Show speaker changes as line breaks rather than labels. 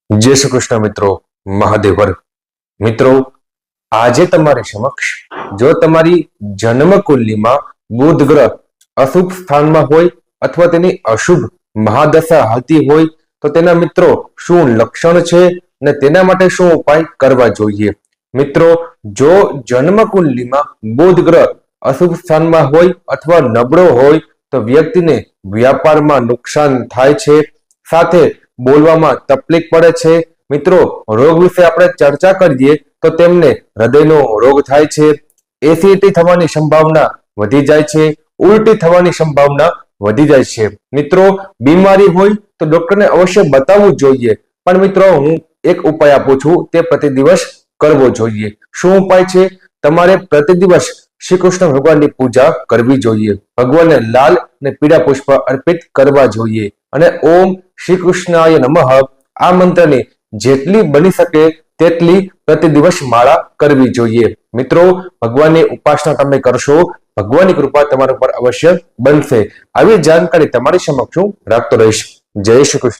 जय श्री कृष्ण मित्रों, महादेव हर। मित्रों, આજે તમારી સમક્ષ જો તમારી જન્મ કુંડલીમાં બુધ ગ્રહ અશુભ સ્થાનમાં હોય અથવા તેની અશુભ મહાદશા હાલતી હોય તો તેના મિત્રો શું લક્ષણ છે અને તેના માટે શું ઉપાય કરવા જોઈએ। મિત્રો, જો જન્મ કુંડલીમાં બુધ ગ્રહ અશુભ સ્થાનમાં હોય અથવા નબળો હોય તો વ્યક્તિને વ્યાપારમાં નુકસાન થાય છે, સાથે બોલવામાં તકલીફ પડે છે। મિત્રો, રોગ વિશે આપણે ચર્ચા કરીએ તો તેમને હૃદયનો રોગ થાય છે, એસિડિટી થવાની સંભાવના વધી જાય છે, ઉલટી થવાની સંભાવના વધી જાય છે। મિત્રો, બીમારી હોય તો ડોક્ટરને અવશ્ય બતાવવું જોઈએ, પણ મિત્રો હું એક ઉપાય આપું છું, તે પ્રતિ દિવસ કરવો જોઈએ। શું ઉપાય છે? તમારે પ્રતિ દિવસ શ્રી કૃષ્ણ ભગવાનની પૂજા કરવી જોઈએ, ભગવાનને લાલ અને પીળા પુષ્પ અર્પિત કરવા જોઈએ અને ઓમ શ્રી કૃષ્ણાય નમઃ આ મંત્રની જેટલી બની શકે તેટલી પ્રતિ દિવસ માળા કરવી જોઈએ। મિત્રો, ભગવાનની ઉપાસના તમે કરશો, ભગવાનની કૃપા તમારા પર અવશ્ય બનશે। આવી જાણકારી તમારી સમક્ષ હું રાખતો રહીશ। જય શ્રી કૃષ્ણ।